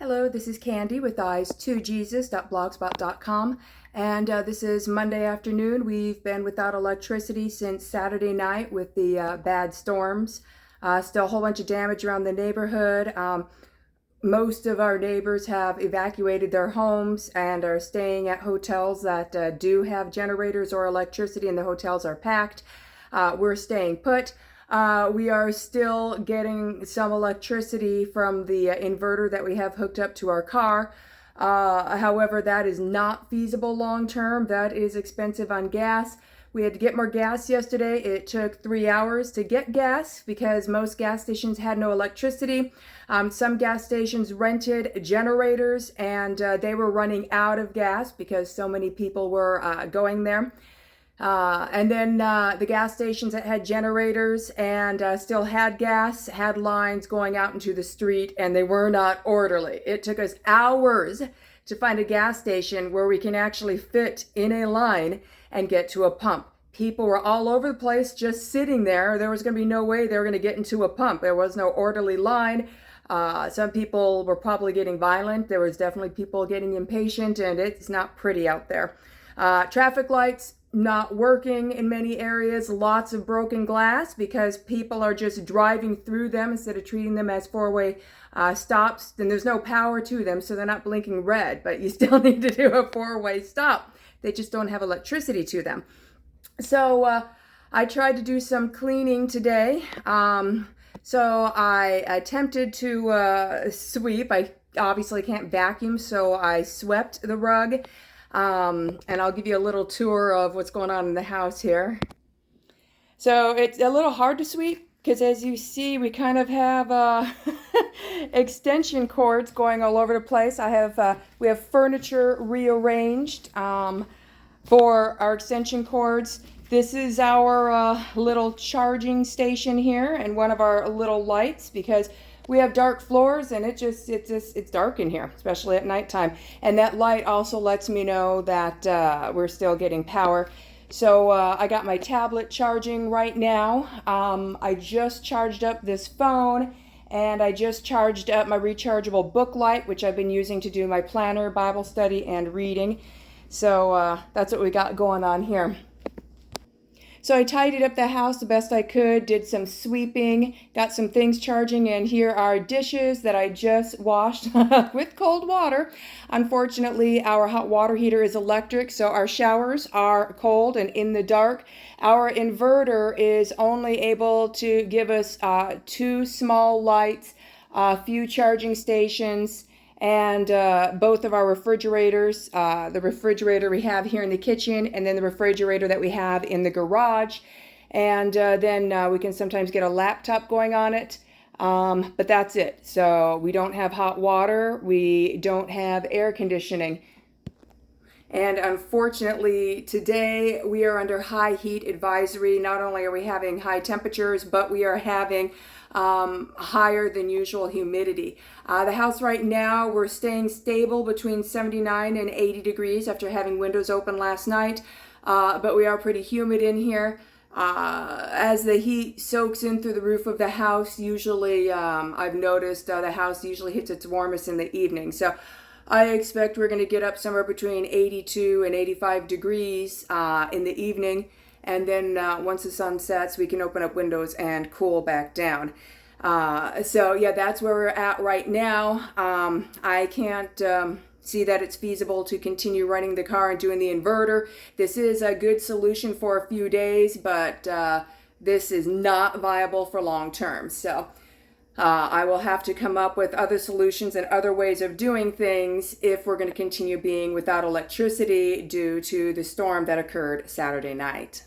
Hello, this is Candy with eyes2jesus.blogspot.com, and this is Monday afternoon. We've been without electricity since Saturday night with the bad storms. Still a whole bunch of damage around the neighborhood. Most of our neighbors have evacuated their homes and are staying at hotels that do have generators or electricity, and the hotels are packed. We're staying put. We are still getting some electricity from the inverter that we have hooked up to our car. However, that is not feasible long term. That is expensive on gas. We had to get more gas yesterday. It took 3 hours to get gas because most gas stations had no electricity. Some gas stations rented generators and they were running out of gas because so many people were going there. And then the gas stations that had generators and still had gas had lines going out into the street, and they were not orderly. It took us hours to find a gas station where we can actually fit in a line and get to a pump. People were all over the place just sitting there. There was going to be no way they were going to get into a pump. There was no orderly line. Some people were probably getting violent. There was definitely people getting impatient, and it's not pretty out there. Traffic lights not working in many areas, lots of broken glass because people are just driving through them instead of treating them as four-way stops. And there's no power to them, so they're not blinking red, but you still need to do a four-way stop. They just don't have electricity to them. So I tried to do some cleaning today. So I attempted to sweep. I obviously can't vacuum, so I swept the rug. And I'll give you a little tour of what's going on in the house here. So it's a little hard to sweep because, as you see, we kind of have extension cords going all over the place. We have furniture rearranged for our extension cords. This is our little charging station here and one of our little lights because we have dark floors and it's dark in here, especially at nighttime. And that light also lets me know that we're still getting power. So I got my tablet charging right now. I just charged up this phone, and I just charged up my rechargeable book light, which I've been using to do my planner, Bible study, and reading. So that's what we got going on here. So I tidied up the house the best I could, did some sweeping, got some things charging, and here are dishes that I just washed with cold water. Unfortunately, our hot water heater is electric, so our showers are cold and in the dark. Our inverter is only able to give us 2 small lights, a few charging stations, and both of our refrigerators, the refrigerator we have here in the kitchen, and then the refrigerator that we have in the garage. And then we can sometimes get a laptop going on it, but that's it. So we don't have hot water, we don't have air conditioning. And unfortunately, today we are under high heat advisory. Not only are we having high temperatures, but we are having higher than usual humidity. The house right now, we're staying stable between 79 and 80 degrees after having windows open last night, but we are pretty humid in here. As the heat soaks in through the roof of the house, usually I've noticed the house usually hits its warmest in the evening. So I expect we're going to get up somewhere between 82 and 85 degrees in the evening. And then once the sun sets, we can open up windows and cool back down. So yeah, that's where we're at right now. I can't see that it's feasible to continue running the car and doing the inverter. This is a good solution for a few days, but this is not viable for long term. So I will have to come up with other solutions and other ways of doing things if we're going to continue being without electricity due to the storm that occurred Saturday night.